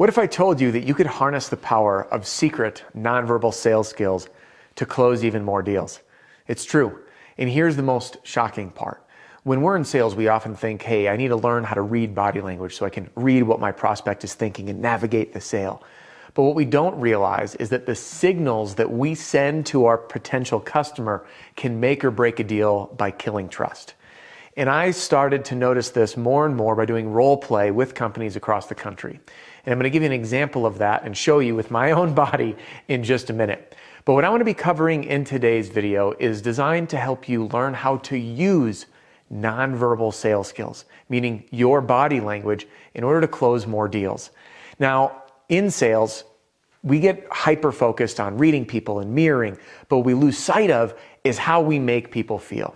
What if I told you that you could harness the power of secret nonverbal sales skills to close even more deals? It's true. And here's the most shocking part. When we're in sales, we often think, hey, I need to learn how to read body language so I can read what my prospect is thinking and navigate the sale. But what we don't realize is that the signals that we send to our potential customer can make or break a deal by killing trust. And I started to notice this more and more by doing role play with companies across the country. And I'm going to give you an example of that and show you with my own body in just a minute. But what I want to be covering in today's video is designed to help you learn how to use nonverbal sales skills, meaning your body language, in order to close more deals. Now, in sales, we get hyper-focused on reading people and mirroring, but what we lose sight of is how we make people feel.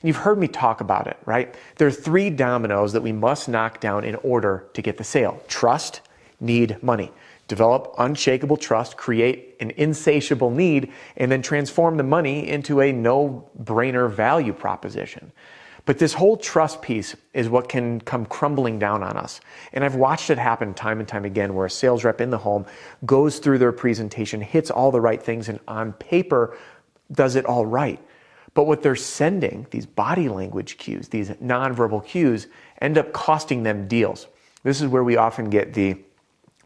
And you've heard me talk about it, right? There are 3 dominoes that we must knock down in order to get the sale. Trust, need, money. Develop unshakable trust, create an insatiable need, and then transform the money into a no-brainer value proposition. But this whole trust piece is what can come crumbling down on us. And I've watched it happen time and time again where a sales rep in the home goes through their presentation, hits all the right things, and on paper does it all right. But what they're sending, these body language cues, these nonverbal cues, end up costing them deals. This is where we often get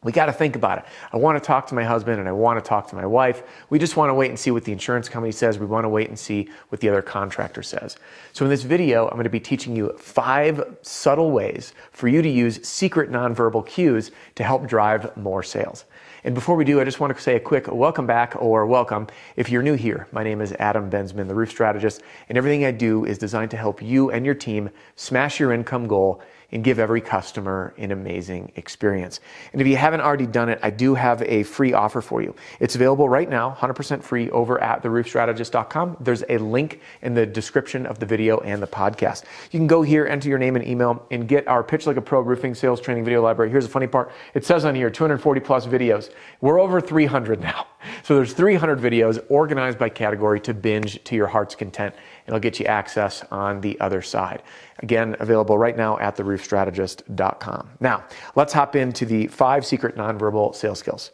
we got to think about it. I want to talk to my husband and I want to talk to my wife. We just want to wait and see what the insurance company says. We want to wait and see what the other contractor says. So in this video, I'm going to be teaching you 5 subtle ways for you to use secret nonverbal cues to help drive more sales. And before we do, I just want to say a quick welcome back or welcome if you're new here. My name is Adam Bensman, the Roof Strategist, and everything I do is designed to help you and your team smash your income goal and give every customer an amazing experience. And if you haven't already done it, I do have a free offer for you. It's available right now, 100% free, over at theroofstrategist.com. There's a link in the description of the video and the podcast. You can go here, enter your name and email, and get our Pitch Like a Pro Roofing Sales Training Video Library. Here's the funny part. It says on here, 240 plus videos. We're over 300 now. So there's 300 videos organized by category to binge to your heart's content. It'll get you access on the other side. Again, available right now at theroofstrategist.com. Now, let's hop into the 5 secret nonverbal sales skills.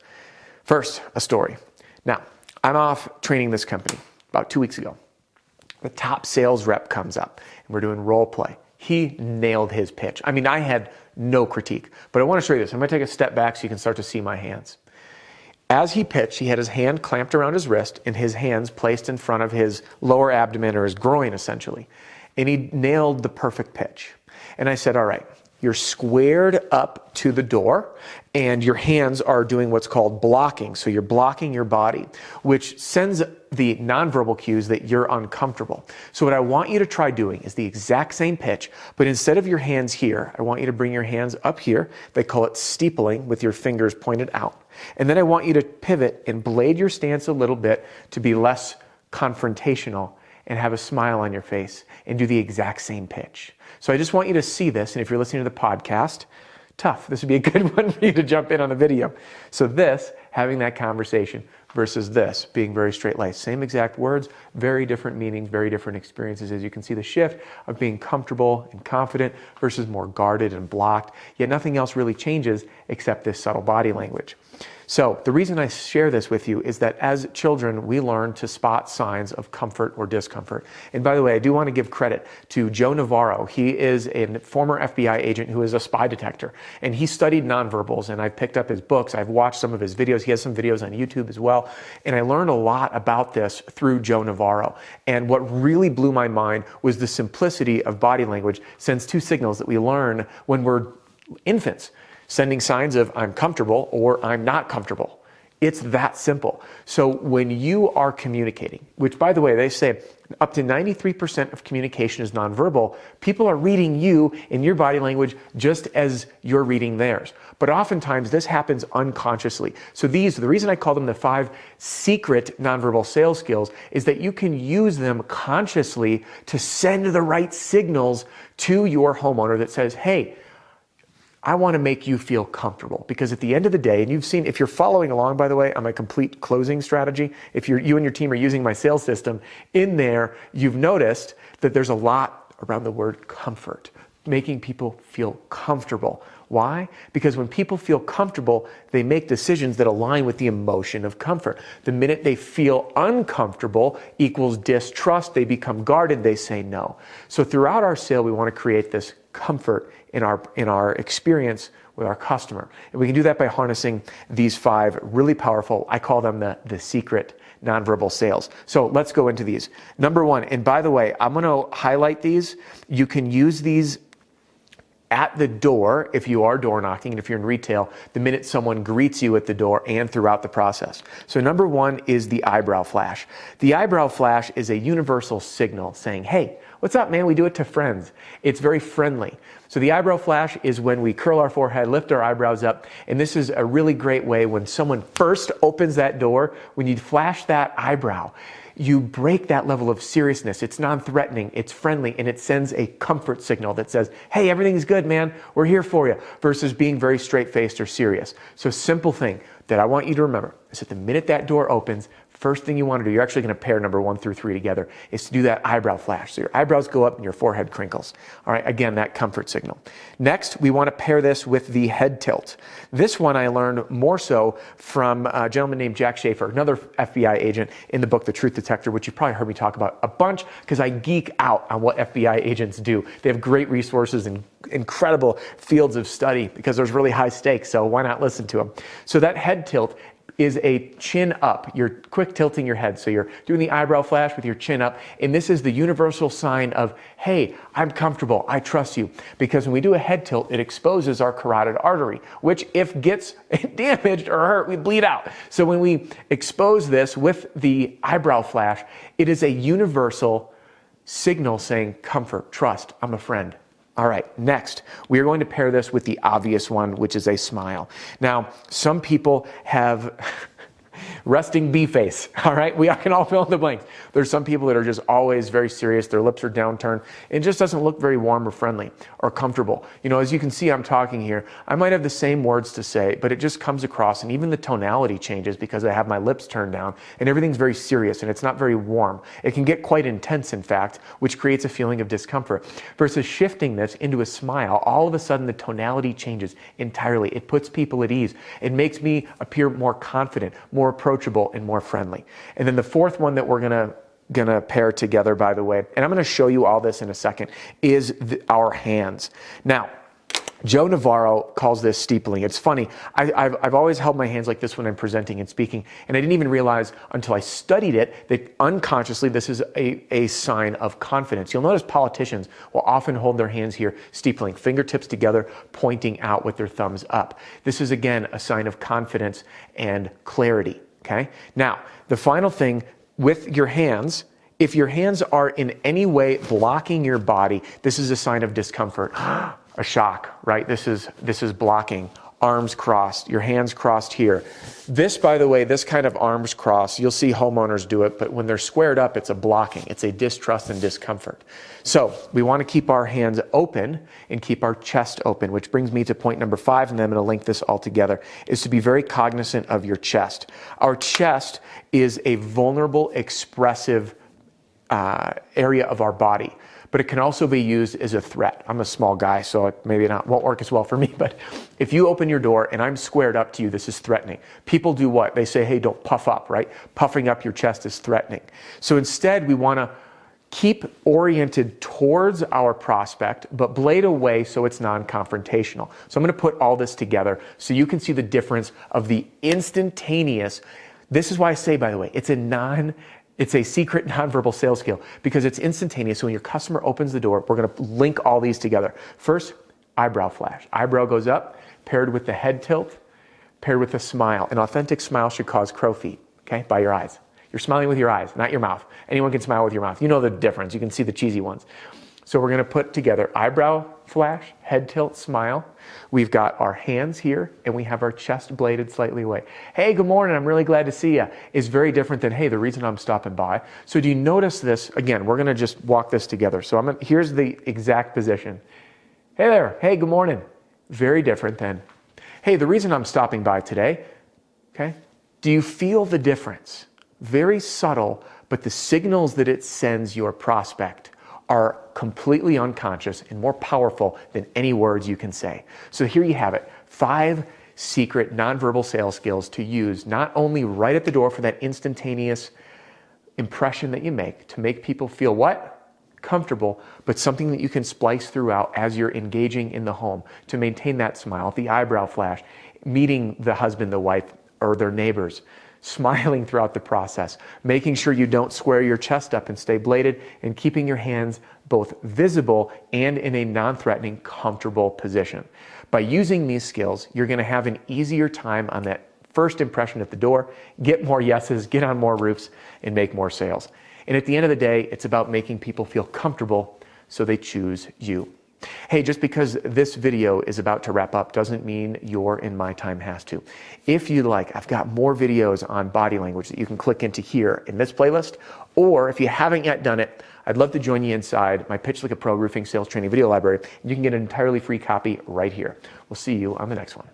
First, a story. Now, I'm off training this company about 2 weeks ago. The top sales rep comes up and we're doing role play. He nailed his pitch. I mean, I had no critique, but I want to show you this. I'm going to take a step back so you can start to see my hands. As he pitched, he had his hand clamped around his wrist and his hands placed in front of his lower abdomen or his groin, essentially. And he nailed the perfect pitch. And I said, all right, you're squared up to the door and your hands are doing what's called blocking. So you're blocking your body, which sends the nonverbal cues that you're uncomfortable. So what I want you to try doing is the exact same pitch, but instead of your hands here, I want you to bring your hands up here. They call it steepling, with your fingers pointed out. And then I want you to pivot and blade your stance a little bit to be less confrontational and have a smile on your face and do the exact same pitch. So I just want you to see this. And if you're listening to the podcast, tough. This would be a good one for you to jump in on the video. So this, having that conversation, versus this, being very straight-laced. Same exact words, very different meanings, very different experiences. As you can see the shift of being comfortable and confident versus more guarded and blocked. Yet nothing else really changes except this subtle body language. So the reason I share this with you is that as children, we learn to spot signs of comfort or discomfort. And by the way, I do want to give credit to Joe Navarro. He is a former FBI agent who is a spy detector. And he studied nonverbals, and I've picked up his books. I've watched some of his videos. He has some videos on YouTube as well. And I learned a lot about this through Joe Navarro. And what really blew my mind was the simplicity of body language sends 2 signals that we learn when we're infants. Sending signs of I'm comfortable or I'm not comfortable. It's that simple. So when you are communicating, which by the way, they say up to 93% of communication is nonverbal, people are reading you in your body language just as you're reading theirs. But oftentimes this happens unconsciously. So the reason I call them the 5 secret nonverbal sales skills is that you can use them consciously to send the right signals to your homeowner that says, hey, I want to make you feel comfortable, because at the end of the day, and you've seen, if you're following along, by the way, on my complete closing strategy, if you and your team are using my sales system, in there, you've noticed that there's a lot around the word comfort, making people feel comfortable. Why? Because when people feel comfortable, they make decisions that align with the emotion of comfort. The minute they feel uncomfortable equals distrust. They become guarded. They say no. So throughout our sale, we want to create this comfort in our experience with our customer. And we can do that by harnessing these 5 really powerful, I call them the secret nonverbal sales. So let's go into these. Number 1, and by the way, I'm going to highlight these. You can use these at the door if you are door knocking, and if you're in retail, the minute someone greets you at the door and throughout the process. So number 1 is the eyebrow flash. The eyebrow flash is a universal signal saying, hey, what's up, man? We do it to friends. It's very friendly. So the eyebrow flash is when we curl our forehead, lift our eyebrows up, and this is a really great way when someone first opens that door, when you flash that eyebrow, you break that level of seriousness. It's non-threatening, it's friendly, and it sends a comfort signal that says, hey, everything's good, man. We're here for you, versus being very straight-faced or serious. So simple thing that I want you to remember is that the minute that door opens, first thing you want to do, you're actually going to pair number 1 through 3 together, is to do that eyebrow flash. So your eyebrows go up and your forehead crinkles. All right, again, that comfort signal. Next, we want to pair this with the head tilt. This one I learned more so from a gentleman named Jack Schaefer, another FBI agent in the book, The Truth Detector, which you've probably heard me talk about a bunch because I geek out on what FBI agents do. They have great resources and incredible fields of study because there's really high stakes, so why not listen to them? So that head tilt is a chin up. You're quick tilting your head. So you're doing the eyebrow flash with your chin up. And this is the universal sign of, hey, I'm comfortable. I trust you. Because when we do a head tilt, it exposes our carotid artery, which if gets damaged or hurt, we bleed out. So when we expose this with the eyebrow flash, it is a universal signal saying comfort, trust, I'm a friend. All right, next, we are going to pair this with the obvious one, which is a smile. Now, some people have resting bee face, all right? We can all fill in the blanks. There's some people that are just always very serious. Their lips are downturned. It just doesn't look very warm or friendly or comfortable. You know, as you can see, I'm talking here. I might have the same words to say, but it just comes across, and even the tonality changes because I have my lips turned down, and everything's very serious, and it's not very warm. It can get quite intense, in fact, which creates a feeling of discomfort. Versus shifting this into a smile, all of a sudden the tonality changes entirely. It puts people at ease. It makes me appear more confident, more approachable, and more friendly. And then the 4th one that we're gonna pair together, by the way, and I'm gonna show you all this in a second, is our hands. Now, Joe Navarro calls this steepling. It's funny. I've always held my hands like this when I'm presenting and speaking, and I didn't even realize until I studied it that unconsciously this is a sign of confidence. You'll notice politicians will often hold their hands here, steepling, fingertips together, pointing out with their thumbs up. This is, again, a sign of confidence and clarity, okay? Now, the final thing with your hands, if your hands are in any way blocking your body, this is a sign of discomfort. A shock, right? This is blocking. Arms crossed, your hands crossed here. This, by the way, this kind of arms crossed, you'll see homeowners do it, but when they're squared up, it's a blocking. It's a distrust and discomfort. So we want to keep our hands open and keep our chest open, which brings me to point number 5, and then I'm going to link this all together, is to be very cognizant of your chest. Our chest is a vulnerable, expressive area of our body, but it can also be used as a threat. I'm a small guy, so it maybe won't work as well for me, but if you open your door and I'm squared up to you, this is threatening. People do what? They say, hey, don't puff up, right? Puffing up your chest is threatening. So instead, we want to keep oriented towards our prospect, but blade away so it's non-confrontational. So I'm going to put all this together so you can see the difference of the instantaneous. This is why I say, by the way, it's a secret nonverbal sales skill because it's instantaneous. So when your customer opens the door, we're going to link all these together. First, eyebrow flash. Eyebrow goes up, paired with the head tilt, paired with a smile. An authentic smile should cause crow feet, okay, by your eyes. You're smiling with your eyes, not your mouth. Anyone can smile with your mouth. You know the difference. You can see the cheesy ones. So we're going to put together eyebrow flash, head tilt, smile. We've got our hands here, and we have our chest bladed slightly away. Hey, good morning. I'm really glad to see you. Is very different than, hey, the reason I'm stopping by. So do you notice this? Again, we're going to just walk this together. So here's the exact position. Hey there. Hey, good morning. Very different than, hey, the reason I'm stopping by today. Okay. Do you feel the difference? Very subtle, but the signals that it sends your prospect are completely unconscious and more powerful than any words you can say. So here you have it, 5 secret nonverbal sales skills to use not only right at the door for that instantaneous impression that you make to make people feel what? Comfortable, but something that you can splice throughout as you're engaging in the home to maintain that smile, the eyebrow flash, meeting the husband, the wife, or their neighbors, smiling throughout the process, making sure you don't square your chest up and stay bladed, and keeping your hands both visible and in a non-threatening, comfortable position. By using these skills, you're going to have an easier time on that first impression at the door, get more yeses, get on more roofs, and make more sales. And at the end of the day, it's about making people feel comfortable so they choose you. Hey, just because this video is about to wrap up doesn't mean your and my time has to. If you'd like, I've got more videos on body language that you can click into here in this playlist, or if you haven't yet done it, I'd love to join you inside my Pitch Like a Pro Roofing Sales Training video library. You can get an entirely free copy right here. We'll see you on the next one.